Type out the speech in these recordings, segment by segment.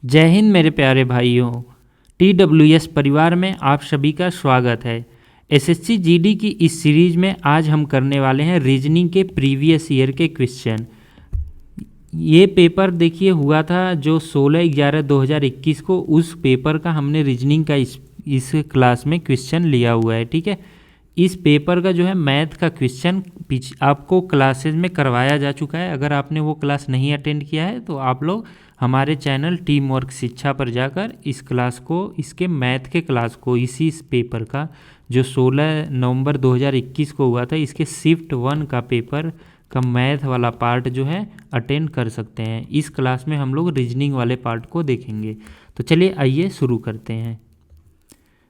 जय हिंद मेरे प्यारे भाइयों। TWS परिवार में आप सभी का स्वागत है। SSC GD की इस सीरीज में आज हम करने वाले हैं रीजनिंग के प्रीवियस ईयर के क्वेश्चन। ये पेपर देखिए हुआ था जो 16/11/2021 को, उस पेपर का हमने रीजनिंग का इस क्लास में क्वेश्चन लिया हुआ है। ठीक है, इस पेपर का जो है मैथ का क्वेश्चन आपको क्लासेज में करवाया जा चुका है। अगर आपने वो क्लास नहीं अटेंड किया है तो आप लोग हमारे चैनल टीम वर्क शिक्षा पर जाकर इस क्लास को, इसके मैथ के क्लास को, इसी पेपर का जो 16 नवंबर 2021 को हुआ था, इसके शिफ्ट 1 का पेपर का मैथ वाला पार्ट जो है अटेंड कर सकते हैं। इस क्लास में हम लोग रीजनिंग वाले पार्ट को देखेंगे। तो चलिए आइए शुरू करते हैं।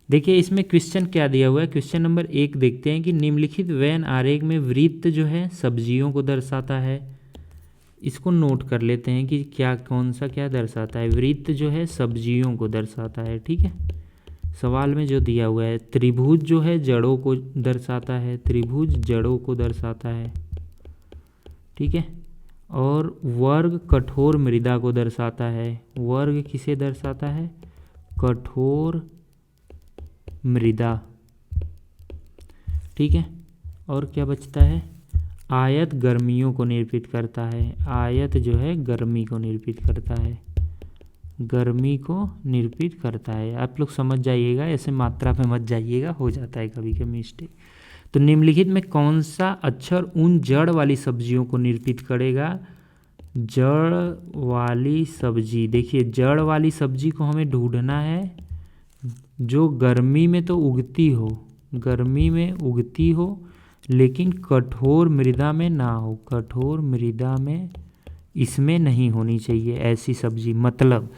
देखिए इसमें क्वेश्चन क्या दिया हुआ है। क्वेश्चन नंबर 1 देखते हैं कि निम्नलिखित वेन आरेख में वृत्त जो है सब्जियों को दर्शाता है। इसको नोट कर लेते हैं कि क्या कौन सा क्या दर्शाता है। वृत्त जो है सब्जियों को दर्शाता है। ठीक है, सवाल में जो दिया हुआ है त्रिभुज जो है जड़ों को दर्शाता है। त्रिभुज जड़ों को दर्शाता है। ठीक है, और वर्ग कठोर मृदा को दर्शाता है। वर्ग किसे दर्शाता है? कठोर मृदा। ठीक है, और क्या बचता है? आयत गर्मियों को निरूपित करता है। आयत जो है गर्मी को निरूपित करता है। गर्मी को निरूपित करता है। आप लोग समझ जाइएगा, ऐसे मात्रा पे मत जाइएगा, हो जाता है कभी कभी मिस्टेक। तो निम्नलिखित में कौन सा अक्षर उन जड़ वाली सब्जियों को निरूपित करेगा? जड़ वाली सब्जी। देखिए जड़ वाली सब्जी को हमें ढूंढना है जो गर्मी में तो उगती हो, गर्मी में उगती हो लेकिन कठोर मृदा में ना हो। कठोर मृदा में इसमें नहीं होनी चाहिए ऐसी सब्जी। मतलब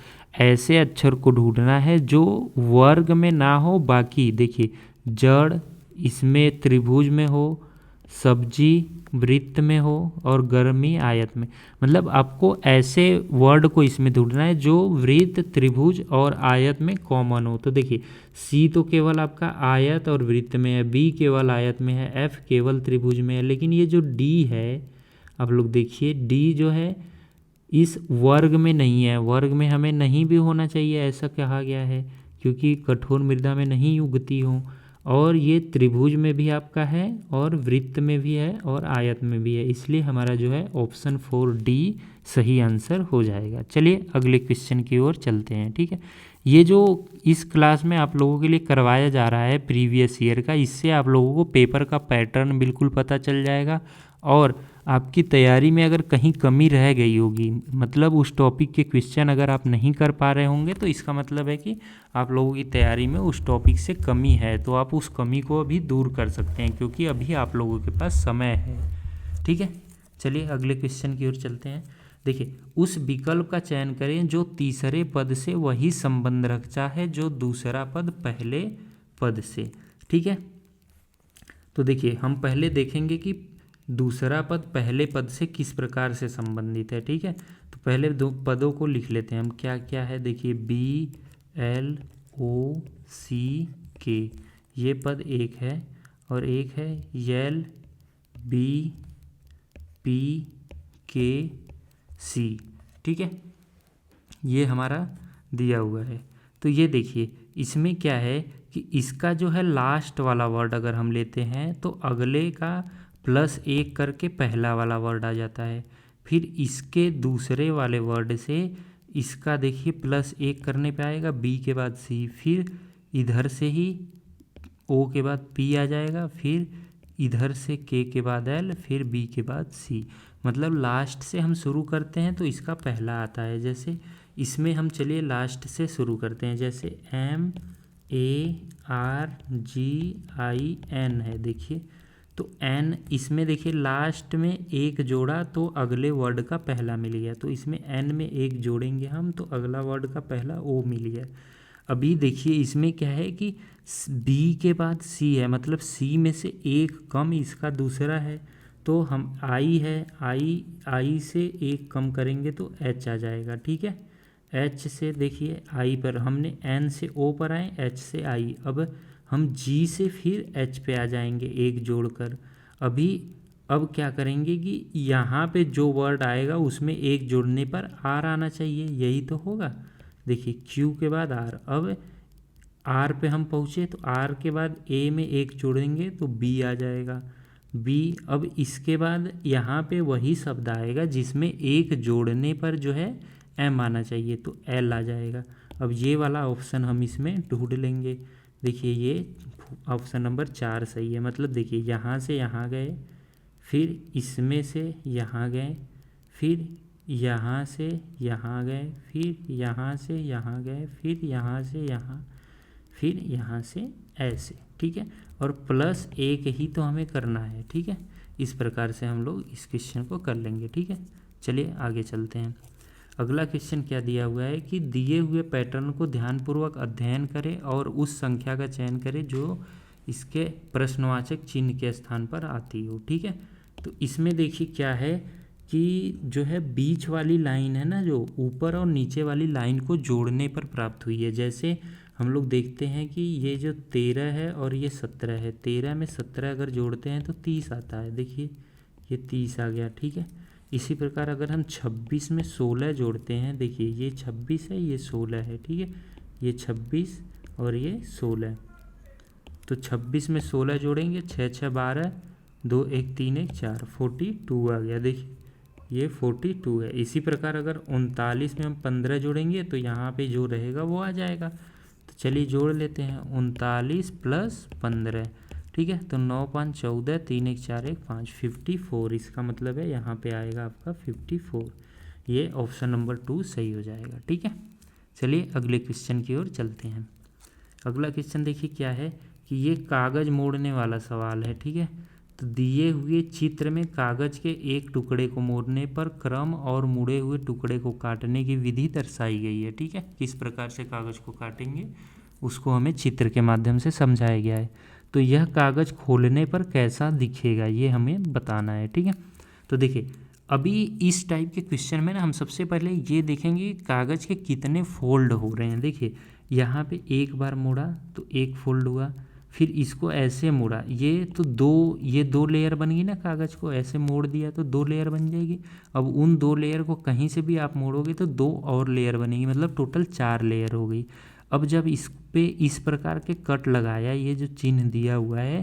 ऐसे अक्षर को ढूंढना है जो वर्ग में ना हो। बाकी देखिए जड़ इसमें त्रिभुज में हो, सब्जी वृत्त में हो, और गर्मी आयत में। मतलब आपको ऐसे वर्ड को इसमें ढूंढना है जो वृत्त, त्रिभुज और आयत में कॉमन हो। तो देखिए सी तो केवल आपका आयत और वृत्त में है, बी केवल आयत में है, एफ केवल त्रिभुज में है, लेकिन ये जो डी है, आप लोग देखिए डी जो है इस वर्ग में नहीं है। वर्ग में हमें नहीं भी होना चाहिए ऐसा कहा गया है, क्योंकि कठोर मृदा में नहीं उगती हो। और ये त्रिभुज में भी आपका है, और वृत्त में भी है, और आयत में भी है। इसलिए हमारा जो है ऑप्शन 4D सही आंसर हो जाएगा। चलिए अगले क्वेश्चन की ओर चलते हैं। ठीक है, ये जो इस क्लास में आप लोगों के लिए करवाया जा रहा है प्रीवियस ईयर का, इससे आप लोगों को पेपर का पैटर्न बिल्कुल पता चल जाएगा। और आपकी तैयारी में अगर कहीं कमी रह गई होगी, मतलब उस टॉपिक के क्वेश्चन अगर आप नहीं कर पा रहे होंगे, तो इसका मतलब है कि आप लोगों की तैयारी में उस टॉपिक से कमी है। तो आप उस कमी को अभी दूर कर सकते हैं, क्योंकि अभी आप लोगों के पास समय है। ठीक है, चलिए अगले क्वेश्चन की ओर चलते हैं। देखिए उस विकल्प का चयन करें जो तीसरे पद से वही संबंध रखता है जो दूसरा पद पहले पद से। ठीक है, तो देखिए हम पहले देखेंगे कि दूसरा पद पहले पद से किस प्रकार से संबंधित है। ठीक है, तो पहले दो पदों को लिख लेते हैं हम। क्या क्या है देखिए, BLOCK, ये पद एक है, और एक है LBPKC। ठीक है, ये हमारा दिया हुआ है। तो ये देखिए इसमें क्या है कि इसका जो है लास्ट वाला वर्ड अगर हम लेते हैं तो अगले का +1 करके पहला वाला वर्ड आ जाता है। फिर इसके दूसरे वाले वर्ड से इसका देखिए +1 करने पे आएगा, B के बाद C, फिर इधर से ही O के बाद P आ जाएगा, फिर इधर से K के बाद L, फिर B के बाद C। मतलब लास्ट से हम शुरू करते हैं तो इसका पहला आता है। जैसे इसमें हम चलिए लास्ट से शुरू करते हैं, जैसे MARGIN है। देखिए तो N इसमें देखिए लास्ट में एक जोड़ा तो अगले वर्ड का पहला मिल गया, तो इसमें N में एक जोड़ेंगे हम तो अगला वर्ड का पहला O मिल गया। अभी देखिए इसमें क्या है कि B के बाद C है, मतलब C में से एक कम इसका दूसरा है, तो हम I है, I से एक कम करेंगे तो H आ जाएगा। ठीक है, H से देखिए I पर हमने N से O पर आए, H से I, अब हम G से फिर H पे आ जाएंगे एक जोड़कर। अब क्या करेंगे कि यहाँ पे जो वर्ड आएगा उसमें एक जोड़ने पर R आना चाहिए, यही तो होगा। देखिए क्यू के बाद आर, अब आर पे हम पहुँचे तो आर के बाद ए में एक जोड़ेंगे तो बी आ जाएगा, बी। अब इसके बाद यहाँ पे वही शब्द आएगा जिसमें एक जोड़ने पर जो है एम आना चाहिए, तो एल आ जाएगा। अब ये वाला ऑप्शन हम इसमें ढूंढ लेंगे। देखिए ये ऑप्शन नंबर 4 सही है। मतलब देखिए यहाँ से यहाँ गए, फिर इसमें से यहाँ गए, फिर यहाँ से यहाँ गए, फिर यहाँ से यहाँ गए, फिर यहाँ से यहाँ, फिर यहाँ से ऐसे, ठीक है। और प्लस एक ही तो हमें करना है, ठीक है। इस प्रकार से हम लोग इस क्वेश्चन को कर लेंगे, ठीक है। चलिए आगे चलते हैं। अगला क्वेश्चन क्या दिया हुआ है कि दिए हुए पैटर्न को ध्यानपूर्वक अध्ययन करें और उस संख्या का चयन करें जो इसके प्रश्नवाचक चिन्ह के स्थान पर आती हो, ठीक है। तो इसमें देखिए क्या है कि जो है बीच वाली लाइन है ना, जो ऊपर और नीचे वाली लाइन को जोड़ने पर प्राप्त हुई है। जैसे हम लोग देखते हैं कि ये जो 13 है और ये 17 है, 13 में 17 अगर जोड़ते हैं तो 30 आता है। देखिए ये 30 आ गया, ठीक है। इसी प्रकार अगर हम 26 में 16 जोड़ते हैं, देखिए ये 26 है, ये 16 है, ठीक है। ये 26 और ये 16, तो 26 में 16 जोड़ेंगे, 6 6 12, 2 1 3 1 4, 42 आ गया। देखिए ये 42 है। इसी प्रकार अगर 39 में हम 15 जोड़ेंगे तो यहाँ पे जो रहेगा वो आ जाएगा। तो चलिए जोड़ लेते हैं, 39 प्लस 15, ठीक है। तो 9 5 14, 3 1 4 1 5, 54। इसका मतलब है यहाँ पे आएगा आपका 54। ये ऑप्शन नंबर 2 सही हो जाएगा, ठीक है। चलिए अगले क्वेश्चन की ओर चलते हैं। अगला क्वेश्चन देखिए क्या है कि ये कागज़ मोड़ने वाला सवाल है, ठीक है। तो दिए हुए चित्र में कागज़ के एक टुकड़े को मोड़ने पर क्रम और मुड़े हुए टुकड़े को काटने की विधि दर्शाई गई है, ठीक है। किस प्रकार से कागज़ को काटेंगे उसको हमें चित्र के माध्यम से समझाया गया है। तो यह कागज़ खोलने पर कैसा दिखेगा ये हमें बताना है, ठीक है। तो देखिए अभी इस टाइप के क्वेश्चन में ना हम सबसे पहले ये देखेंगे कागज़ के कितने फोल्ड हो रहे हैं। देखिए यहाँ पे एक बार मोड़ा तो एक फोल्ड हुआ, फिर इसको ऐसे मोड़ा, ये तो दो लेयर बन गई ना। कागज़ को ऐसे मोड़ दिया तो 2 लेयर बन जाएगी। अब उन 2 लेयर को कहीं से भी आप मोड़ोगे तो 2 और लेयर बनेगी, मतलब टोटल 4 लेयर हो गई। अब जब इस पे इस प्रकार के कट लगाया, ये जो चिन्ह दिया हुआ है,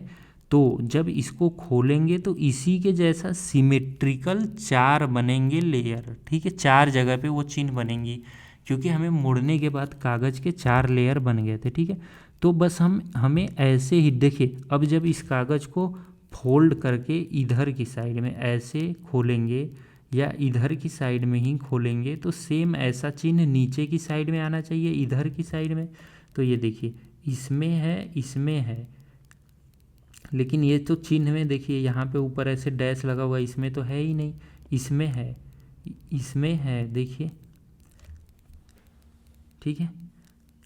तो जब इसको खोलेंगे तो इसी के जैसा सिमेट्रिकल 4 बनेंगे लेयर, ठीक है। 4 जगह पे वो चिन्ह बनेंगी, क्योंकि हमें मुड़ने के बाद कागज़ के 4 लेयर बन गए थे, ठीक है। तो बस हमें ऐसे ही देखिए, अब जब इस कागज़ को फोल्ड करके इधर की साइड में ऐसे खोलेंगे या इधर की साइड में ही खोलेंगे तो सेम ऐसा चिन्ह नीचे की साइड में आना चाहिए, इधर की साइड में। तो ये देखिए इसमें है, इसमें है, लेकिन ये तो चिन्ह में देखिए यहाँ पे ऊपर ऐसे डैश लगा हुआ है, इसमें तो है ही नहीं, इसमें है, इसमें है, देखिए, ठीक है।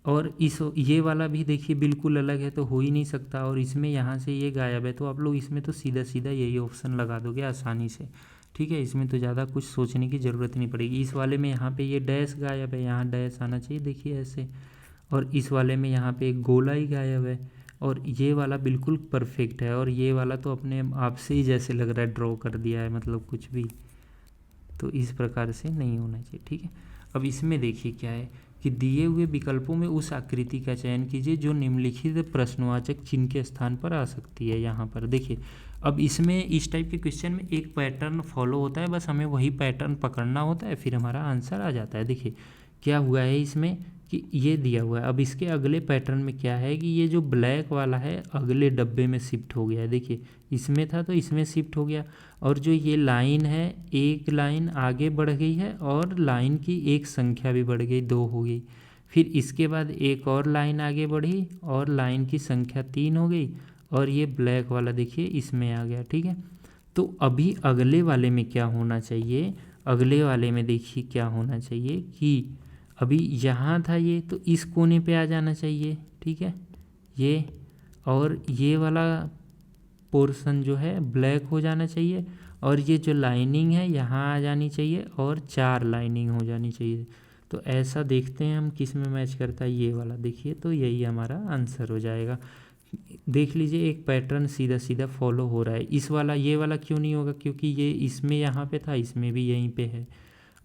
और ये वाला भी देखिए बिल्कुल अलग है, तो हो ही नहीं सकता। और इसमें यहाँ से ये गायब है, तो आप लोग इसमें तो सीधा सीधा यही ऑप्शन लगा दोगे आसानी से, ठीक है। इसमें तो ज़्यादा कुछ सोचने की ज़रूरत नहीं पड़ेगी। इस वाले में यहाँ पे ये डैश गायब है, यहाँ डैश आना चाहिए, देखिए ऐसे। और इस वाले में यहाँ पे एक गोला ही गायब है, और ये वाला बिल्कुल परफेक्ट है। और ये वाला तो अपने आप से ही जैसे लग रहा है ड्रॉ कर दिया है, मतलब कुछ भी। तो इस प्रकार से नहीं होना चाहिए, ठीक है। अब इसमें देखिए क्या है कि दिए हुए विकल्पों में उस आकृति का चयन कीजिए जो निम्नलिखित प्रश्नवाचक चिन्ह के स्थान पर आ सकती है। यहाँ पर देखिए, अब इसमें इस टाइप के क्वेश्चन में एक पैटर्न फॉलो होता है, बस हमें वही पैटर्न पकड़ना होता है, फिर हमारा आंसर आ जाता है। देखिए क्या हुआ है इसमें कि ये दिया हुआ है। अब इसके अगले पैटर्न में क्या है कि ये जो ब्लैक वाला है अगले डब्बे में शिफ्ट हो गया है। देखिए इसमें था तो इसमें शिफ्ट हो गया, और जो ये लाइन है एक लाइन आगे बढ़ गई है और लाइन की एक संख्या भी बढ़ गई, 2 हो गई। फिर इसके बाद एक और लाइन आगे बढ़ी और लाइन की संख्या 3 हो गई, और ये ब्लैक वाला देखिए इसमें आ गया, ठीक है। तो अभी अगले वाले में क्या होना चाहिए, अगले वाले में देखिए क्या होना चाहिए कि अभी यहाँ था ये, तो इस कोने पे आ जाना चाहिए, ठीक है ये। और ये वाला पोर्शन जो है ब्लैक हो जाना चाहिए, और ये जो लाइनिंग है यहाँ आ जानी चाहिए, और 4 लाइनिंग हो जानी चाहिए। तो ऐसा देखते हैं हम किस में मैच करता है, ये वाला देखिए। तो यही हमारा आंसर हो जाएगा। देख लीजिए एक पैटर्न सीधा सीधा फॉलो हो रहा है। इस वाला ये वाला क्यों नहीं होगा, क्योंकि ये इसमें यहाँ पे था, इसमें भी यहीं पे है।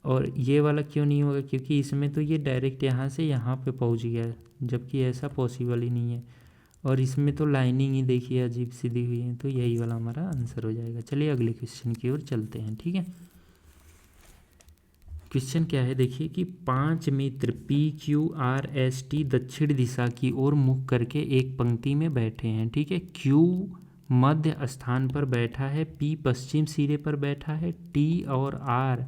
और ये वाला क्यों नहीं होगा, क्योंकि इसमें तो ये डायरेक्ट यहाँ से यहाँ पे पहुँच गया, जबकि ऐसा पॉसिबल ही नहीं है। और इसमें तो लाइनिंग ही देखिए अजीब सी दी हुई है, तो यही वाला हमारा आंसर हो जाएगा। चलिए अगले क्वेश्चन की ओर चलते हैं। ठीक है, क्वेश्चन क्या है देखिए कि 5 मित्र PQRST दक्षिण दिशा की ओर मुख करके एक पंक्ति में बैठे हैं। ठीक है, Q मध्य स्थान पर बैठा है, P पश्चिम सिरे पर बैठा है, T और R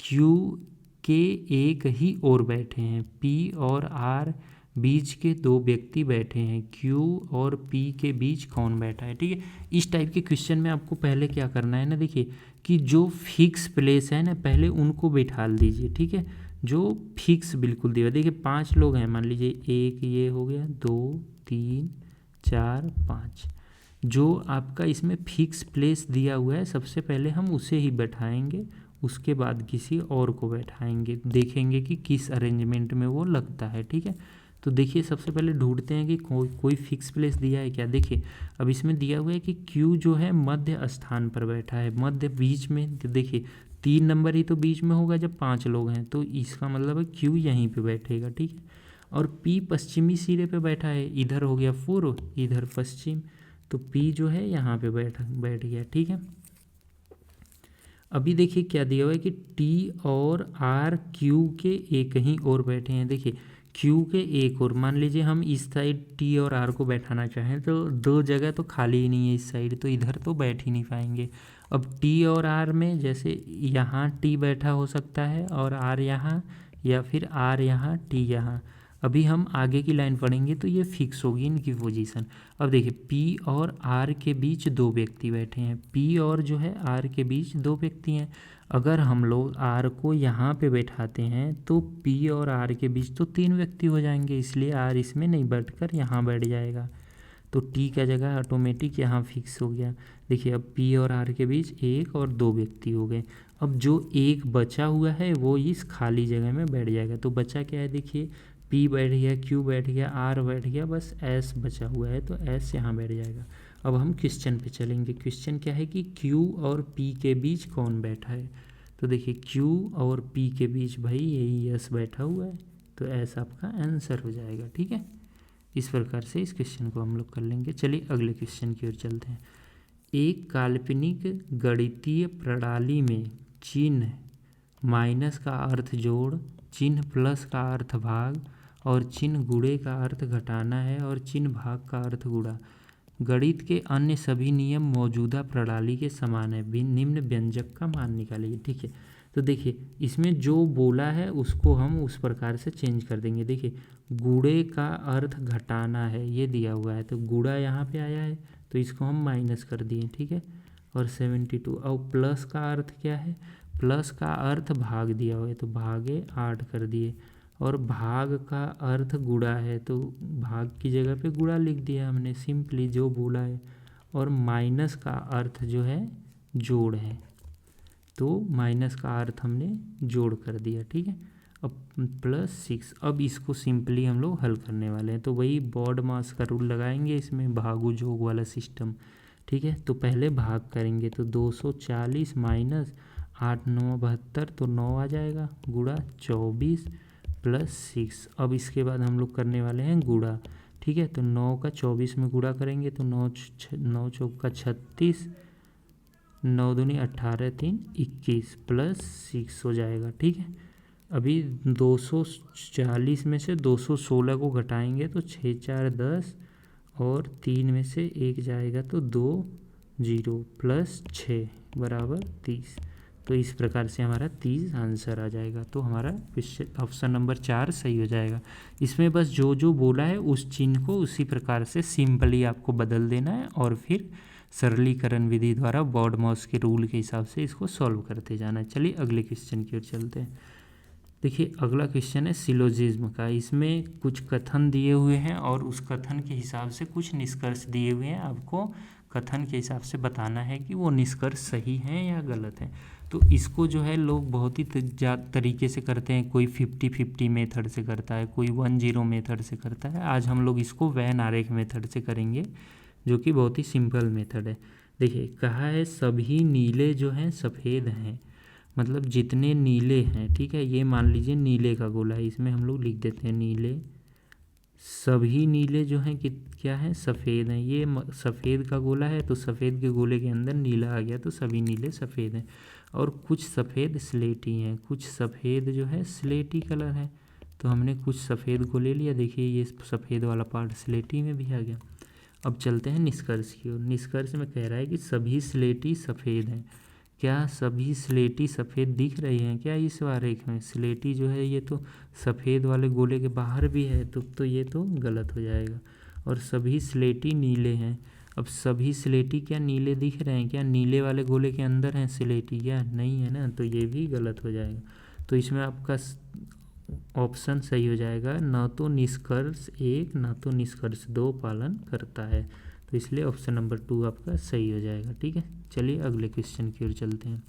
Q के एक ही ओर बैठे हैं, P और R बीच के 2 व्यक्ति बैठे हैं, Q और P के बीच कौन बैठा है। ठीक है, इस टाइप के क्वेश्चन में आपको पहले क्या करना है ना, देखिए कि जो फिक्स प्लेस है ना पहले उनको बैठा दीजिए। ठीक है, जो फिक्स बिल्कुल दिया, देखिए 5 लोग हैं, मान लीजिए 1 ये हो गया, 2 3 4 5, जो आपका इसमें फिक्स प्लेस दिया हुआ है सबसे पहले हम उसे ही बैठाएंगे, उसके बाद किसी और को बैठाएंगे, देखेंगे कि किस अरेंजमेंट में वो लगता है। ठीक है, तो देखिए सबसे पहले ढूंढते हैं कि कोई फिक्स प्लेस दिया है क्या। देखिए अब इसमें दिया हुआ है कि Q जो है मध्य स्थान पर बैठा है, मध्य बीच में, तो देखिए 3 नंबर ही तो बीच में होगा जब 5 लोग हैं, तो इसका मतलब है Q यहीं पे बैठेगा। ठीक है, और P पश्चिमी सिरे पे बैठा है, इधर हो गया पूर्व, इधर पश्चिम, तो P जो है यहाँ पे बैठ गया। ठीक है, अभी देखिए क्या दिया हुआ है कि T और R Q के एक ही ओर बैठे हैं। देखिए Q के एक ओर, मान लीजिए हम इस साइड T और R को बैठाना चाहें तो 2 जगह तो खाली ही नहीं है इस साइड, तो इधर तो बैठ ही नहीं पाएंगे। अब T और R में जैसे यहाँ T बैठा हो सकता है और R यहाँ, या फिर R यहाँ T यहाँ। अभी हम आगे की लाइन पढ़ेंगे तो ये फिक्स होगी इनकी पोजीशन। अब देखिए P और R के बीच 2 व्यक्ति बैठे हैं, P और जो है R के बीच 2 व्यक्ति हैं। अगर हम लोग R को यहाँ पे बैठाते हैं तो P और R के बीच तो 3 व्यक्ति हो जाएंगे, इसलिए R इसमें नहीं बैठकर यहाँ बैठ जाएगा, तो T का जगह ऑटोमेटिक यहाँ फिक्स हो गया। देखिए अब P और R के बीच 1 और 2 व्यक्ति हो गए। अब जो एक बचा हुआ है वो इस खाली जगह में बैठ जाएगा, तो बचा क्या है, देखिए P बैठ गया, Q बैठ गया, R बैठ गया, बस S बचा हुआ है, तो S यहाँ बैठ जाएगा। अब हम क्वेश्चन पे चलेंगे। क्वेश्चन क्या है कि Q और P के बीच कौन बैठा है, तो देखिए Q और P के बीच भाई यही S बैठा हुआ है, तो S आपका आंसर हो जाएगा। ठीक है, इस प्रकार से इस क्वेश्चन को हम लोग कर लेंगे। चलिए अगले क्वेश्चन की ओर चलते हैं। एक काल्पनिक गणितीय प्रणाली में चिन्ह माइनस का अर्थ जोड़, चिन्ह प्लस का अर्थ भाग और चिन्ह गुणे का अर्थ घटाना है और चिन्ह भाग का अर्थ गुणा। गणित के अन्य सभी नियम मौजूदा प्रणाली के समान है, निम्न व्यंजक का मान निकालिए। ठीक है, तो देखिए इसमें जो बोला है उसको हम उस प्रकार से चेंज कर देंगे। देखिए गुणे का अर्थ घटाना है ये दिया हुआ है, तो गुणा यहाँ पे आया है तो इसको हम माइनस कर दिए। ठीक है, और 72, और प्लस का अर्थ क्या है, प्लस का अर्थ भाग दिया हुआ है तो भागे 8 कर दिए, और भाग का अर्थ गुणा है तो भाग की जगह पे गुणा लिख दिया हमने, सिंपली जो बोला है। और माइनस का अर्थ जो है जोड़ है, तो माइनस का अर्थ हमने जोड़ कर दिया। ठीक है, अब +6, अब इसको सिंपली हम लोग हल करने वाले हैं, तो वही बॉड मास का रूल लगाएंगे इसमें, भागो जोग वाला सिस्टम। ठीक है, तो पहले भाग करेंगे तो 240 माइनस 8 9 72, तो 9 आ जाएगा, गुणा 24 +6। अब इसके बाद हम लोग करने वाले हैं गुणा। ठीक है, तो 9 का 24 में गुणा करेंगे तो 9 चौका 36, 9 दूनी 18 3 21 +6 हो जाएगा। ठीक है, अभी 240 में से 216 को घटाएंगे तो 6 4 10, और 3 में से 1 जाएगा तो 2 0 +6 बराबर 30। तो इस प्रकार से हमारा 30 आंसर आ जाएगा, तो हमारा ऑप्शन नंबर 4 सही हो जाएगा। इसमें बस जो जो बोला है उस चिन्ह को उसी प्रकार से सिंपली आपको बदल देना है और फिर सरलीकरण विधि द्वारा बॉड मास के रूल के हिसाब से इसको सॉल्व करते जाना है। चलिए अगले क्वेश्चन की ओर चलते हैं। देखिए अगला क्वेश्चन है सिलोजिज्म का। इसमें कुछ कथन दिए हुए हैं और उस कथन के हिसाब से कुछ निष्कर्ष दिए हुए हैं, आपको कथन के हिसाब से बताना है कि वो निष्कर्ष सही हैं या गलत हैं। तो इसको जो है लोग बहुत ही तरीके से करते हैं, कोई 50-50 मेथड से करता है, कोई 1-0 मेथड से करता है। आज हम लोग इसको वैन आरेख मेथड से करेंगे, जो कि बहुत ही सिंपल मेथड है। देखिए कहा है सभी नीले जो हैं सफ़ेद हैं, मतलब जितने नीले हैं, ठीक है, ये मान लीजिए नीले का गोला है, इसमें हम लोग लिख देते हैं नीले, सभी नीले जो हैं कि क्या है, सफ़ेद हैं। ये सफ़ेद का गोला है तो सफ़ेद के गोले के अंदर नीला आ गया तो सभी नीले सफ़ेद हैं। और कुछ सफ़ेद स्लेटी हैं, कुछ सफ़ेद जो है स्लेटी कलर है, तो हमने कुछ सफ़ेद को ले लिया। देखिए ये सफ़ेद वाला पार्ट स्लेटी में भी आ गया। अब चलते हैं निष्कर्ष की ओर। निष्कर्ष में कह रहा है कि सभी स्लेटी सफ़ेद हैं। क्या सभी स्लेटी सफ़ेद दिख रही हैं क्या इस आरेख में? स्लेटी जो है ये तो सफ़ेद वाले गोले के बाहर भी है, तो ये तो गलत हो जाएगा। और सभी स्लेटी नीले हैं। अब सभी स्लेटी क्या नीले दिख रहे हैं क्या? नीले वाले गोले के अंदर हैं स्लेटी क्या? नहीं है ना, तो ये भी गलत हो जाएगा। तो इसमें आपका ऑप्शन सही हो जाएगा, न तो निष्कर्ष 1 न तो निष्कर्ष 2 पालन करता है। तो इसलिए ऑप्शन नंबर 2 आपका सही हो जाएगा। ठीक है, चलिए अगले क्वेश्चन की ओर चलते हैं।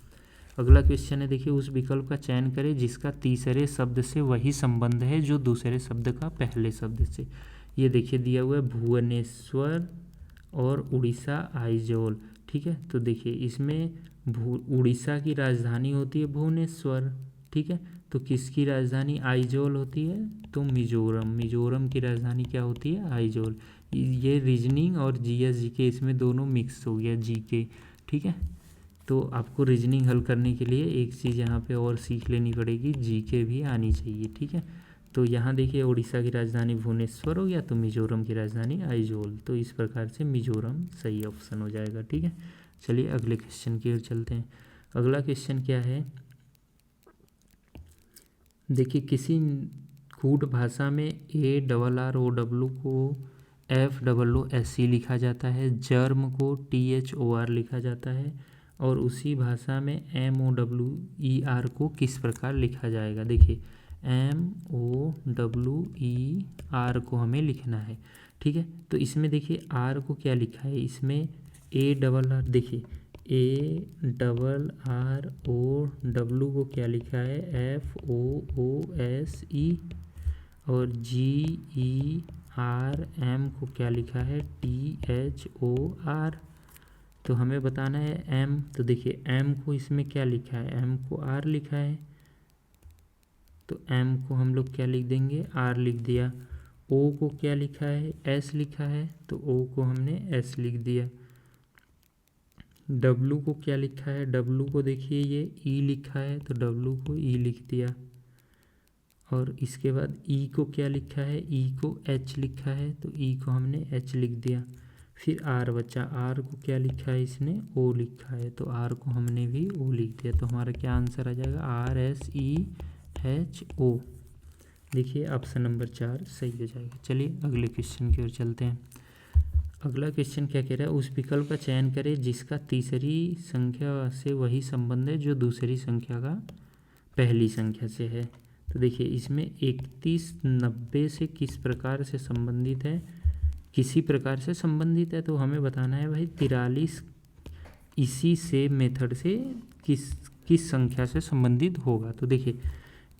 अगला क्वेश्चन है, देखिए उस विकल्प का चयन करें जिसका तीसरे शब्द से वही संबंध है जो दूसरे शब्द का पहले शब्द से। ये देखिए दिया हुआ है भुवनेश्वर और उड़ीसा आइजोल। ठीक है, तो देखिए इसमें उड़ीसा की राजधानी होती है भुवनेश्वर, ठीक है, तो किसकी राजधानी आइजोल होती है? तो मिजोरम। मिजोरम की राजधानी क्या होती है? आइजोल। ये रीजनिंग और जीएस जीके इसमें दोनों मिक्स हो गया, जीके। ठीक है, तो आपको रीजनिंग हल करने के लिए एक चीज़ यहाँ पे और सीख लेनी पड़ेगी, जीके भी आनी चाहिए। ठीक है, तो यहाँ देखिए उड़ीसा की राजधानी भुवनेश्वर हो गया, तो मिजोरम की राजधानी आइजोल। तो इस प्रकार से मिजोरम सही ऑप्शन हो जाएगा। ठीक है, चलिए अगले क्वेश्चन की ओर चलते हैं। अगला क्वेश्चन क्या है, देखिए किसी कूट भाषा में ARROW को FOOSE लिखा जाता है, जर्म को THOR लिखा जाता है, और उसी भाषा में MOWER को किस प्रकार लिखा जाएगा? देखिए MOWER को हमें लिखना है। ठीक है, तो इसमें देखिए आर को क्या लिखा है, इसमें ARR, देखिए ARROW को क्या लिखा है? FOOSE, और GERM को क्या लिखा है? THOR। तो हमें बताना है M, तो देखिए M को इसमें क्या लिखा है? M को R लिखा है, तो M को हम लोग क्या लिख देंगे? R लिख दिया। O को क्या लिखा है? S लिखा है, तो O को हमने S लिख दिया। W को क्या लिखा है? W को देखिए ये E लिखा है, तो W को E लिख दिया। और इसके बाद E को क्या लिखा है? E को H लिखा है, तो E को हमने H लिख दिया। फिर R बचा, R को क्या लिखा है? इसने O लिखा है, तो R को हमने भी O लिख दिया। तो हमारा क्या आंसर आ जाएगा? RSEHO। देखिए ऑप्शन नंबर 4 सही हो जाएगा। चलिए अगले क्वेश्चन की ओर चलते हैं। अगला क्वेश्चन क्या कह रहा है, उस विकल्प का चयन करें जिसका तीसरी संख्या से वही संबंध है जो दूसरी संख्या का पहली संख्या से है। तो देखिए इसमें 31 90 से किस प्रकार से संबंधित है? किसी प्रकार से संबंधित है, तो हमें बताना है भाई 43 इसी से मेथड से किस संख्या से संबंधित होगा। तो देखिए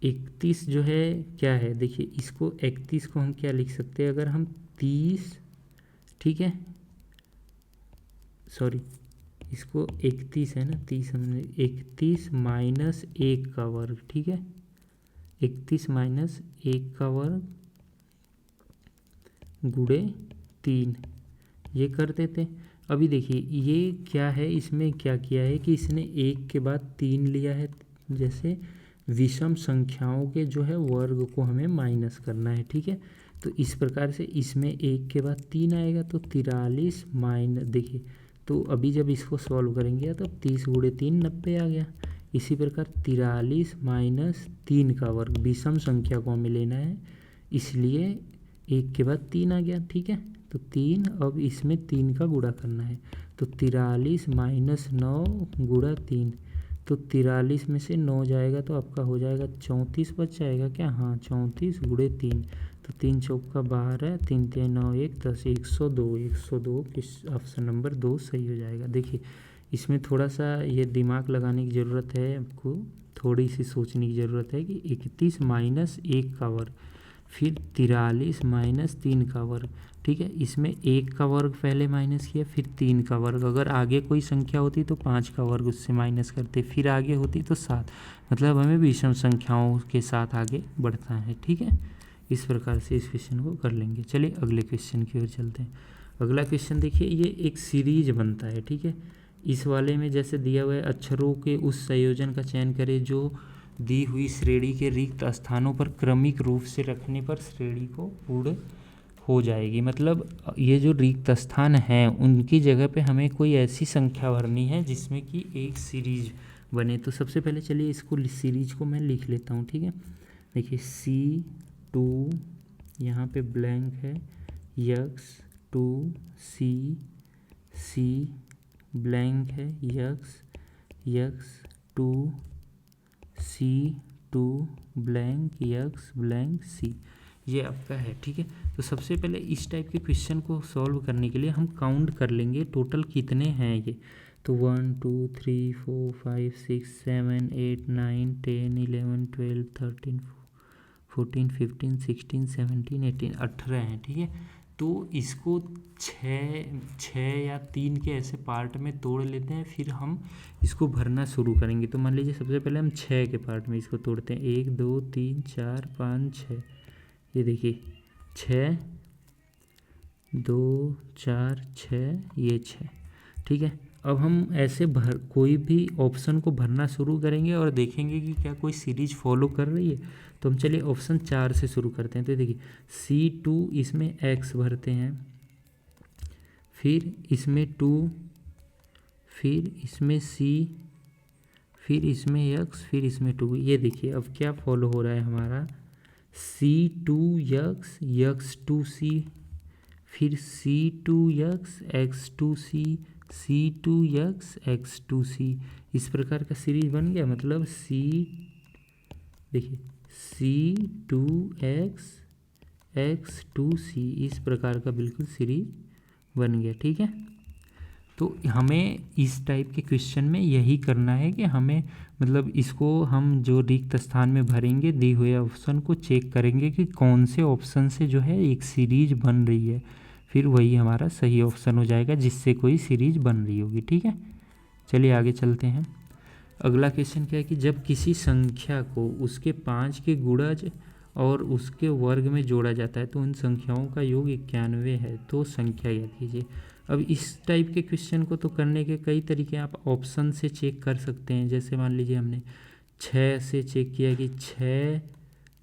31 जो है क्या है, देखिए इसको 31 को हम क्या लिख सकते हैं, अगर हम 30, ठीक है, सॉरी इसको 31 है ना, 30 हमने 31 माइनस 1 का वर्ग, ठीक है, 31 माइनस 1 का वर्ग गुणे 3, ये कर देते। अभी देखिए ये क्या है, इसमें क्या किया है कि इसने 1 के बाद 3 लिया है, जैसे विषम संख्याओं के जो है वर्ग को हमें माइनस करना है। ठीक है, तो इस प्रकार से इसमें 1 के बाद 3 आएगा, तो 43 माइनस, देखिए तो अभी जब इसको सॉल्व करेंगे तो 30 गुणे 3 90 आ गया। इसी प्रकार 43 माइनस 3 का वर्ग, विषम संख्या को हमें लेना है, इसलिए 1 के बाद 3 आ गया। ठीक है, तो 3, अब इसमें 3 का गुणा करना है, तो 43 माइनस 9 गुणा 3, तो 43 में से 9 जाएगा तो आपका हो जाएगा 34 बच जाएगा क्या? हाँ, 34 गुणे 3, तो 3 चौका 12, 3 3 9 1 10, 102। 102 किस ऑप्शन नंबर 2 सही हो जाएगा। देखिए इसमें थोड़ा सा ये दिमाग लगाने की ज़रूरत है, आपको थोड़ी सी सोचने की ज़रूरत है कि 31 माइनस 1 का वर्ग, फिर 43 माइनस 3 का वर्ग, ठीक है। इसमें 1 का वर्ग पहले माइनस किया, फिर 3 का वर्ग, अगर आगे कोई संख्या होती तो 5 का वर्ग उससे माइनस करते, फिर आगे होती तो 7, मतलब हमें विषम संख्याओं के साथ आगे बढ़ता है, ठीक है। इस प्रकार से इस क्वेश्चन को कर लेंगे। चलिए अगले क्वेश्चन की ओर चलते हैं। अगला क्वेश्चन देखिए, ये एक सीरीज बनता है, ठीक है। इस वाले में जैसे दिया हुआ है, अक्षरों के उस संयोजन का चयन करें जो दी हुई श्रेणी के रिक्त स्थानों पर क्रमिक रूप से रखने पर श्रेणी को पूर्ण हो जाएगी। मतलब ये जो रिक्त स्थान हैं उनकी जगह पे हमें कोई ऐसी संख्या भरनी है जिसमें कि एक सीरीज बने। तो सबसे पहले चलिए इसको सीरीज को मैं लिख लेता हूँ, ठीक है। देखिए C2 यहाँ पे ब्लैंक है, X2 C ब्लैंक है, X2 C2 blank X blank C, ये आपका है, ठीक है। तो सबसे पहले इस टाइप के क्वेश्चन को सॉल्व करने के लिए हम काउंट कर लेंगे टोटल कितने हैं ये। तो 1 2 3 4 5 6 7 8 9 10 11 12 13 14 15 16 17 18 18 हैं, ठीक है। तो इसको छः या 3 के ऐसे पार्ट में तोड़ लेते हैं, फिर हम इसको भरना शुरू करेंगे। तो मान लीजिए सबसे पहले हम 6 के पार्ट में इसको तोड़ते हैं, 1 2 3 4 5 6। ये देखिए 6 2 4 6, ये 6, ठीक है। अब हम ऐसे कोई भी ऑप्शन को भरना शुरू करेंगे और देखेंगे कि क्या कोई सीरीज फॉलो कर रही है। तो हम चलिए ऑप्शन 4 से शुरू करते हैं। तो देखिए C2 इसमें x भरते हैं, फिर इसमें 2, फिर इसमें C, फिर इसमें x, फिर इसमें 2। ये देखिए अब क्या फॉलो हो रहा है हमारा, C2x X2C, फिर C2x X2C C2x X2C, इस प्रकार का सीरीज बन गया। मतलब देखिए C2x X2C, इस प्रकार का बिल्कुल सीरीज बन गया, ठीक है। तो हमें इस टाइप के क्वेश्चन में यही करना है कि हमें मतलब इसको हम जो रिक्त स्थान में भरेंगे, दी हुए ऑप्शन को चेक करेंगे कि कौन से ऑप्शन से जो है एक सीरीज बन रही है, फिर वही हमारा सही ऑप्शन हो जाएगा जिससे कोई सीरीज बन रही होगी, ठीक है। चलिए आगे चलते हैं। अगला क्वेश्चन क्या है कि जब किसी संख्या को उसके 5 के गुणज और उसके वर्ग में जोड़ा जाता है तो उन संख्याओं का योग 91 है, तो संख्या याद कीजिए। अब इस टाइप के क्वेश्चन को तो करने के कई तरीके आप ऑप्शन से चेक कर सकते हैं। जैसे मान लीजिए हमने 6 से चेक किया कि 6,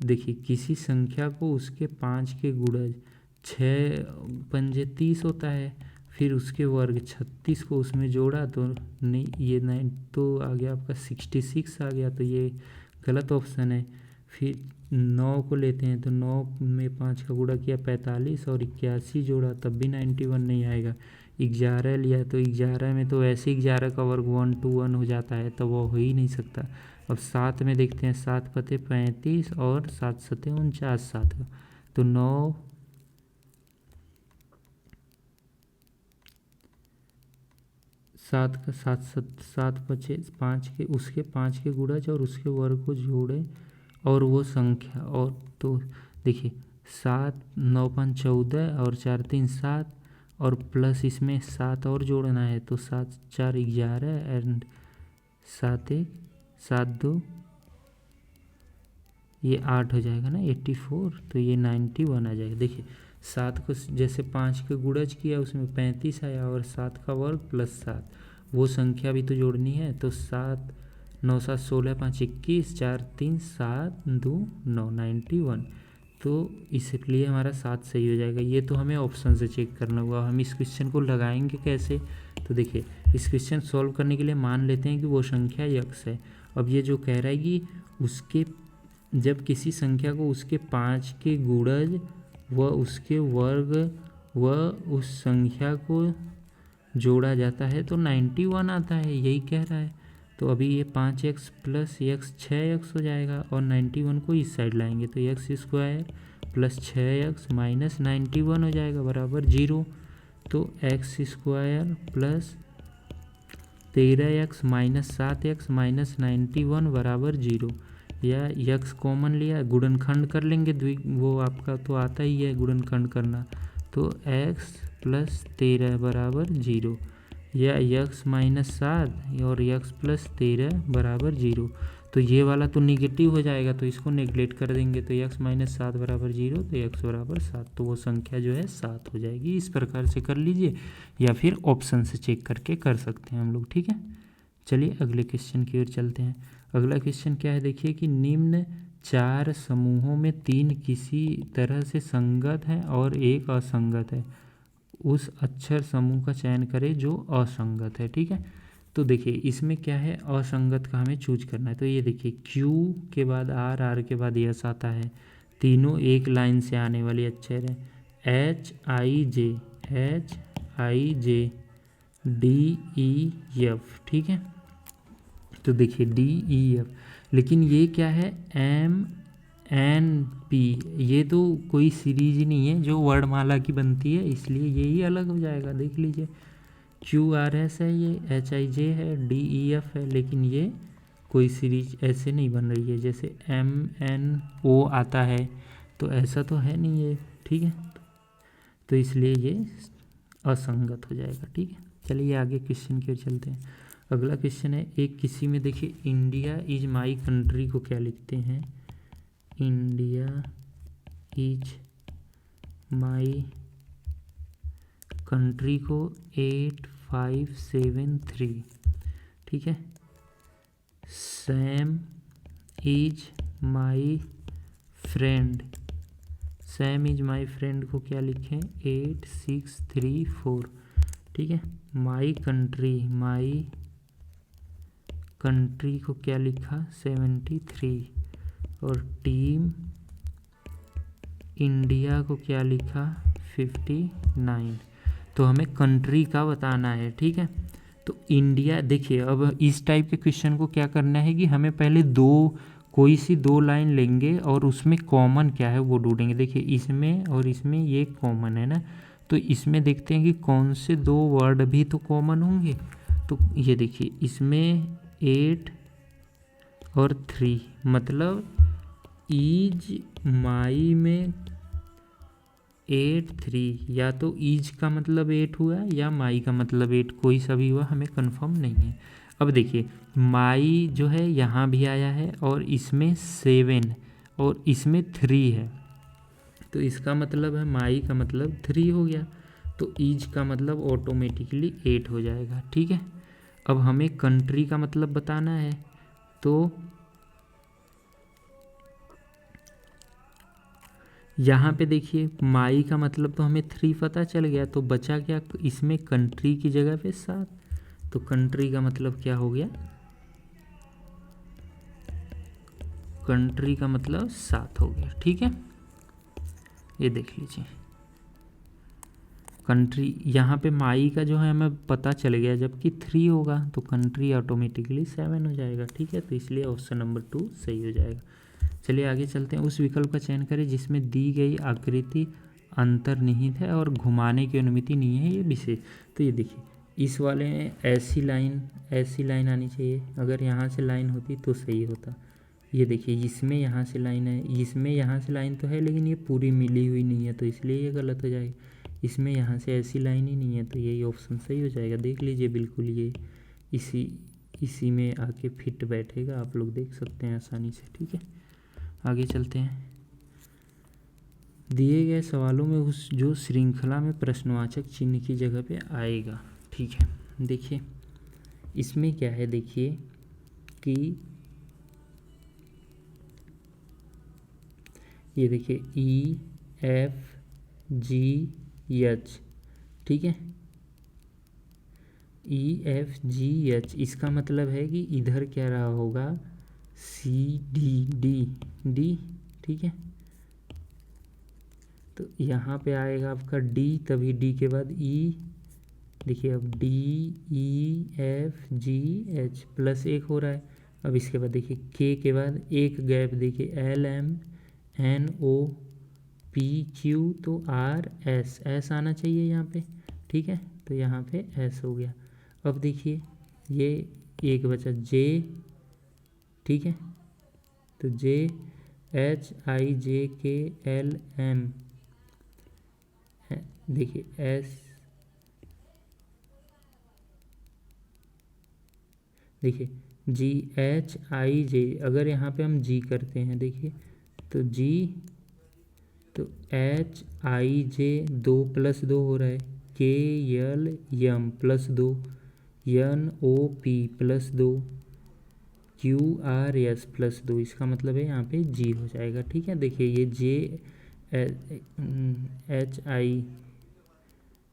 देखिए किसी संख्या को उसके 5 के गुणज, 6 पंजे 30 होता है, फिर उसके वर्ग 36 को उसमें जोड़ा तो नहीं, ये 9 तो आ गया आपका 66 आ गया, तो ये गलत ऑप्शन है। फिर 9 को लेते हैं तो 9 में 5 का गुणा किया 45 और 81 जोड़ा तब भी 91 नहीं आएगा। 11 लिया तो 11 में तो वैसे 11 का वर्ग 1 to 1 हो जाता है, तो वो हो ही नहीं सकता। अब 7 में देखते हैं, 7 पते 35 और 7 सते 49, 7 का तो 9 7 का 7 बचे 5 के, उसके 5 के गुणज और उसके वर्ग को जोड़े और वो संख्या, और तो देखिए 7 9 5 14 और 4 3 7 और प्लस इसमें 7 और जोड़ना है, तो 7 4 11 एंड 7 1 7 2, ये 8 हो जाएगा ना 84, तो ये 91 आ जाएगा। देखिए 7 को जैसे 5 के गुणज किया उसमें 35 आया और 7 का वर्ग प्लस 7, वो संख्या भी तो जोड़नी है। तो 7 9 7 16 5 21 4 3 7 2 9 91, तो इसलिए हमारा 7 सही हो जाएगा। ये तो हमें ऑप्शन से चेक करना होगा। हम इस क्वेश्चन को लगाएंगे कैसे, तो देखिए इस क्वेश्चन सॉल्व करने के लिए मान लेते हैं कि वो संख्या x है। अब ये जो कह रहा है कि उसके जब किसी संख्या को उसके 5 के गुणज व उसके वर्ग व उस संख्या को जोड़ा जाता है तो 91 आता है, यही कह रहा है। तो अभी ये 5x प्लस x 6x हो जाएगा और 91 को इस साइड लाएंगे तो x square plus 6x minus 91 हो जाएगा बराबर 0। तो x square plus 13x minus 7x minus 91 बराबर 0। या यक्स कॉमन लिया, गुणनखंड कर लेंगे, वो आपका तो आता ही है गुणनखंड करना, तो x प्लस 13 बराबर 0, या यक्स माइनस 7 और यक्स प्लस 13 बराबर 0। तो ये वाला तो निगेटिव हो जाएगा, तो इसको नेगलेक्ट कर देंगे, तो यक्स माइनस 7 बराबर 0, तो यक्स बराबर 7, तो वो संख्या जो है 7 हो जाएगी। इस प्रकार से कर लीजिए, या फिर ऑप्शन से चेक करके कर सकते हैं हम लोग, ठीक है। चलिए अगले क्वेश्चन की ओर चलते हैं। अगला क्वेश्चन क्या है, देखिए कि निम्न 4 समूहों में 3 किसी तरह से संगत है और एक असंगत है, उस अक्षर समूह का चयन करें जो असंगत है, ठीक है। तो देखिए इसमें क्या है, असंगत का हमें चूज करना है। तो ये देखिए Q के बाद R, R के बाद यस आता है, तीनों एक लाइन से आने वाले अक्षर है, H I J D E F, ठीक है। तो देखिए D E F, लेकिन ये क्या है M N P, ये तो कोई सीरीज ही नहीं है जो वर्णमाला की बनती है, इसलिए ये ही अलग हो जाएगा। देख लीजिए Q R S है, ये H I J है, D E F है, लेकिन ये कोई सीरीज ऐसे नहीं बन रही है जैसे M N O आता है, तो ऐसा तो है नहीं ये, ठीक है। तो इसलिए ये असंगत हो जाएगा, ठीक है। चलिए आगे क्वेश्चन की ओर चलते हैं। अगला क्वेश्चन है, एक किसी में देखिए इंडिया इज माई कंट्री को क्या लिखते हैं, इंडिया इज माई कंट्री को 8573, ठीक है। Sam is my friend, Sam is my friend को क्या लिखें, 8634, ठीक है। माई कंट्री को क्या लिखा, 73, और टीम इंडिया को क्या लिखा, 59। तो हमें कंट्री का बताना है, ठीक है। तो इंडिया, देखिए अब इस टाइप के क्वेश्चन को क्या करना है कि हमें पहले कोई सी 2 लाइन लेंगे और उसमें कॉमन क्या है वो ढूंढेंगे। देखिए इसमें और इसमें ये कॉमन है ना, तो इसमें देखते हैं कि कौन से 2 वर्ड भी तो कॉमन होंगे। तो ये देखिए इसमें 8 और 3, मतलब ईज माई में 8 3, या तो ईज का मतलब 8 हुआ या माई का मतलब 8, कोई सा भी हुआ, हमें कंफर्म नहीं है। अब देखिए माई जो है यहाँ भी आया है और इसमें 7 और इसमें 3 है, तो इसका मतलब है माई का मतलब 3 हो गया, तो ईज का मतलब ऑटोमेटिकली 8 हो जाएगा, ठीक है। अब हमें कंट्री का मतलब बताना है, तो यहाँ पे देखिए माई का मतलब तो हमें 3 पता चल गया, तो बचा क्या, इसमें कंट्री की जगह पे 7, तो कंट्री का मतलब क्या हो गया, कंट्री का मतलब 7 हो गया, ठीक है। ये देख लीजिए कंट्री, यहाँ पे माई का जो है हमें पता चल गया, जबकि 3 होगा तो कंट्री ऑटोमेटिकली 7 हो जाएगा, ठीक है। तो इसलिए ऑप्शन नंबर 2 सही हो जाएगा। चलिए आगे चलते हैं। उस विकल्प का चयन करें जिसमें दी गई आकृति अंतर्निहित है और घुमाने की अनुमति नहीं है, ये विशेष। तो ये देखिए इस वाले में ऐसी लाइन आनी चाहिए, अगर यहाँ से लाइन होती तो सही होता। ये देखिए इसमें यहाँ से लाइन है, इसमें यहाँ से लाइन तो है लेकिन ये पूरी मिली हुई नहीं है, तो इसलिए ये गलत हो जाएगा। इसमें यहाँ से ऐसी लाइन ही नहीं है, तो यही ऑप्शन सही हो जाएगा। देख लीजिए बिल्कुल ये इसी में आके फिट बैठेगा, आप लोग देख सकते हैं आसानी से, ठीक है। आगे चलते हैं। दिए गए सवालों में उस जो श्रृंखला में प्रश्नवाचक चिन्ह की जगह पे आएगा, ठीक है। देखिए इसमें क्या है, देखिए कि ये देखिए EFGH, ठीक है, EFGH, इसका मतलब है कि इधर क्या रहा होगा, CDD, ठीक है। तो यहाँ पे आएगा आपका D, तभी D के बाद E, देखिए अब DEFGH प्लस 1 हो रहा है। अब इसके बाद देखिए K के बाद एक गैप, देखिए LMNOPQ, तो RS आना चाहिए यहाँ पे, ठीक है। तो यहाँ पे S हो गया। अब देखिए ये एक बचा J, ठीक है, तो JHIJKLM, देखिए देखिए GHIJ, अगर यहाँ पे हम G करते हैं देखिए तो G, तो HIJ 2 + 2 हो रहा है, KLM +2, NOP +2, QRS +2, इसका मतलब है यहाँ पे G हो जाएगा। ठीक है, देखिए ये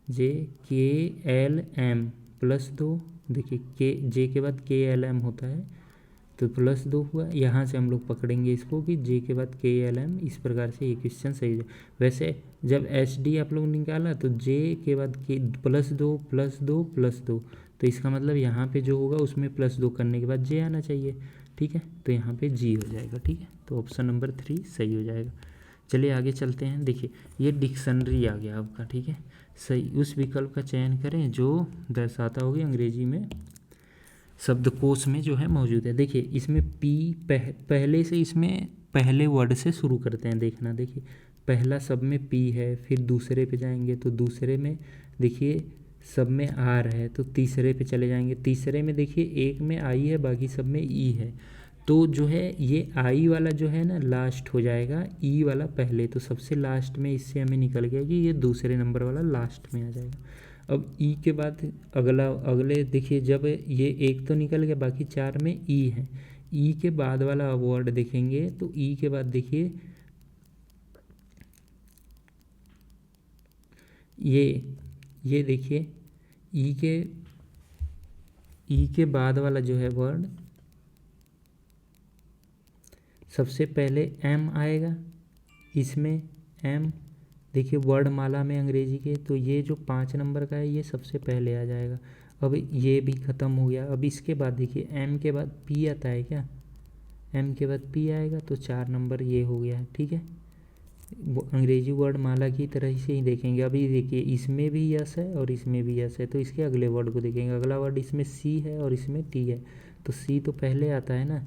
JHIJKLM +2, देखिए J के बाद KLM होता है तो +2 हुआ। यहाँ से हम लोग पकड़ेंगे इसको कि J के बाद KLM, इस प्रकार से ये क्वेश्चन सही है। वैसे जब HD आप लोग निकाला तो J के बाद K +2 +2 +2, तो इसका मतलब यहाँ पे जो होगा उसमें +2 करने के बाद J आना चाहिए। ठीक है, तो यहाँ पे G हो जाएगा। ठीक है, तो ऑप्शन नंबर 3 सही हो जाएगा। चलिए आगे चलते हैं। देखिए ये डिक्शनरी आ गया आपका। ठीक है, सही उस विकल्प का चयन करें जो दर्शाता होगी अंग्रेजी में शब्दकोश में जो है मौजूद है। देखिए इसमें पहले से, इसमें पहले वर्ड से शुरू करते हैं, देखना। देखिए पहला सब में P है, फिर दूसरे पे जाएंगे तो दूसरे में देखिए सब में R है, तो तीसरे पे चले जाएंगे, तीसरे में देखिए एक में I है, बाकी सब में E है। तो जो है ये I वाला जो है ना लास्ट हो जाएगा, E वाला पहले, तो सबसे लास्ट में इससे हमें निकल गया कि ये दूसरे नंबर वाला लास्ट में आ जाएगा। अब E के बाद अगले देखिए, जब ये एक तो निकल गया, बाकी 4 में E है, E के बाद वाला वर्ड देखेंगे तो E के बाद देखिए ये देखिए E के बाद वाला जो है वर्ड सबसे पहले M आएगा, इसमें M देखिए वर्ड माला में अंग्रेजी के, तो ये जो 5 नंबर का है ये सबसे पहले आ जाएगा। अब ये भी ख़त्म हो गया। अब इसके बाद देखिए M के बाद P आता है क्या, M के बाद P आएगा, तो 4 नंबर ये हो गया है। ठीक है, अंग्रेजी वर्ड माला की तरह से ही देखेंगे। अभी देखिए इसमें भी यस है और इसमें भी यस है, तो इसके अगले वर्ड को देखेंगे। अगला वर्ड इसमें C है और इसमें T है, तो C तो पहले आता है ना,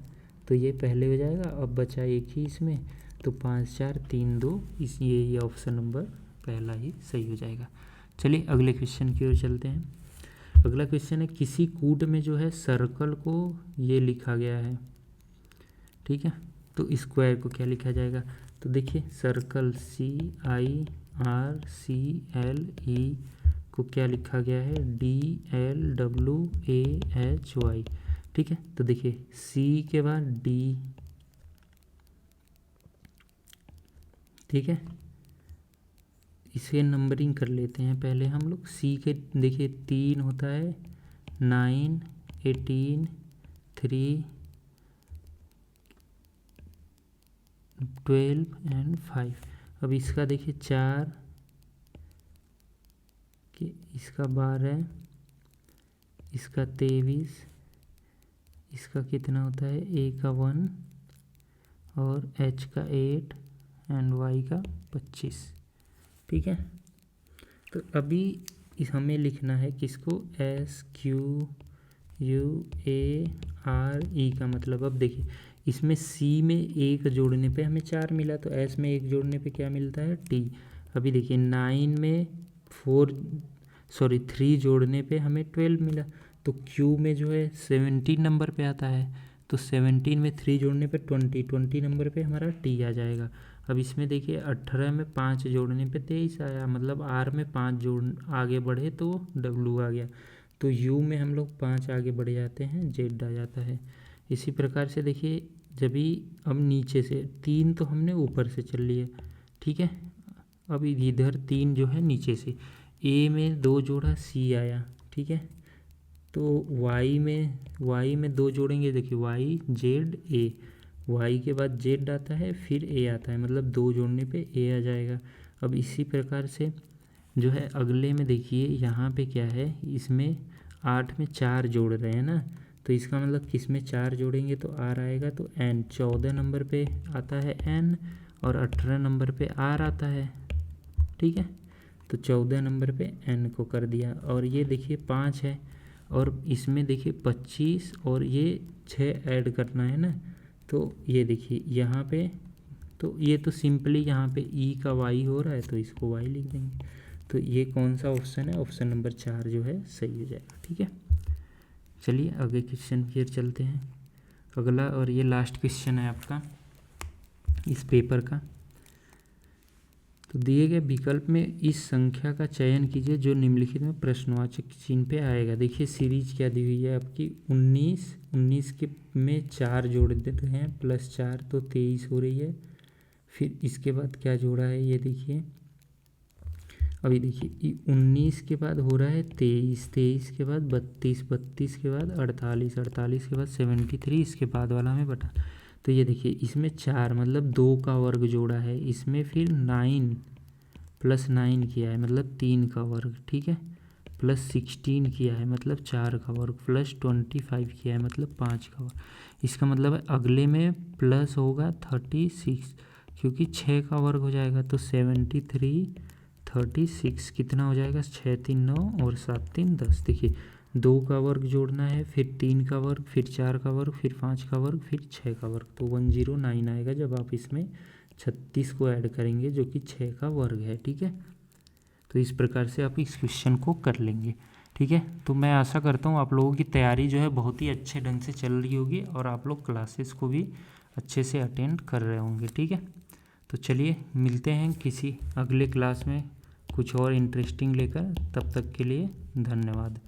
तो ये पहले हो जाएगा। अब बचा एक ही इसमें, तो 5 4 3 2, ये ऑप्शन नंबर पहला ही सही हो जाएगा। चलिए अगले क्वेश्चन की ओर चलते हैं। अगला क्वेश्चन है, किसी कूट में जो है सर्कल को ये लिखा गया है। ठीक है, तो स्क्वायर को क्या लिखा जाएगा, तो देखिए सर्कल CIRCLE को क्या लिखा गया है, DLWAHY। ठीक है, तो देखिए C के बाद D, ठीक है, इसे नंबरिंग कर लेते हैं पहले हम लोग। C के देखिए 3 होता है, 9 18 3 12 एंड 5। अब इसका देखिए 4 कि इसका 12, इसका 23, इसका कितना होता है A का 1 और H का 8 एंड Y का 25। ठीक है, तो अभी हमें लिखना है किसको, SQUARE का मतलब। अब देखिए इसमें C में 1 जोड़ने पे हमें 4 मिला, तो S में 1 जोड़ने पे क्या मिलता है, T। अभी देखिए 9 में 3 जोड़ने पे हमें 12 मिला, तो Q में जो है 17 नंबर पे आता है, तो 17 में 3 जोड़ने पे 20 नंबर पे हमारा T आ जाएगा। अब इसमें देखिए 18 में 5 जोड़ने पे 23 आया, मतलब R में 5 जोड़ आगे बढ़े तो W आ गया, तो U में हम लोग 5 आगे बढ़ जाते हैं, Z आ जाता है। इसी प्रकार से देखिए जब भी अब नीचे से 3 तो हमने ऊपर से चल लिया। ठीक है, अब इधर 3 जो है नीचे से, A में 2 जोड़ा C आया। ठीक है, तो Y में 2 जोड़ेंगे, देखिए Y Z A, Y के बाद Z आता है, फिर A आता है, मतलब 2 जोड़ने पे A आ जाएगा। अब इसी प्रकार से जो है अगले में देखिए यहाँ पे क्या है, इसमें 8 में 4 जोड़ रहे हैं ना, तो इसका मतलब किस में 4 जोड़ेंगे तो R आएगा, तो N 14 नंबर पे आता है N, और 18 नंबर पे R आता है। ठीक है, तो 14 नंबर पे N को कर दिया, और ये देखिए 5 है, और इसमें देखिए 25 और ये 6 ऐड करना है ना, तो ये देखिए यहाँ पे, तो ये तो सिंपली यहाँ पे ई का वाई हो रहा है तो इसको वाई लिख देंगे। तो ये कौन सा ऑप्शन है, ऑप्शन नंबर 4 जो है सही हो जाएगा। ठीक है, चलिए आगे क्वेश्चन फिर चलते हैं अगला, और ये लास्ट क्वेश्चन है आपका इस पेपर का। तो दिए गए विकल्प में इस संख्या का चयन कीजिए जो निम्नलिखित में प्रश्नवाचक चिन्ह पे आएगा। देखिए सीरीज क्या दी हुई है आपकी 19 के में 4 जोड़ देते हैं +4 तो 23 हो रही है। फिर इसके बाद क्या जोड़ा है ये देखिए, अभी देखिए 19 के बाद हो रहा है 23 के बाद 32 के बाद 48 के बाद 73, इसके बाद वाला हमें बता। तो ये देखिए इसमें 4 मतलब 2 का वर्ग जोड़ा है, इसमें फिर 9 + 9 किया है मतलब 3 का वर्ग, ठीक है, +16 किया है मतलब 4 का वर्ग, +25 किया है मतलब 5 का वर्ग। इसका मतलब है अगले में प्लस होगा 36, क्योंकि 6 का वर्ग हो जाएगा तो 73 36 कितना हो जाएगा, 6 3 9 और 7 3 10। देखिए 2 का वर्ग जोड़ना है, फिर 3 का वर्ग, फिर 4 का वर्ग, फिर 5 का वर्ग, फिर 6 का वर्ग, तो 109 आएगा जब आप इसमें 36 को ऐड करेंगे जो कि 6 का वर्ग है। ठीक है, तो इस प्रकार से आप इस क्वेश्चन को कर लेंगे। ठीक है, तो मैं आशा करता हूँ आप लोगों की तैयारी जो है बहुत ही अच्छे ढंग से चल रही होगी और आप लोग क्लासेस को भी अच्छे से अटेंड कर रहे होंगे। ठीक है, तो चलिए मिलते हैं किसी अगले क्लास में कुछ और इंटरेस्टिंग लेकर, तब तक के लिए धन्यवाद।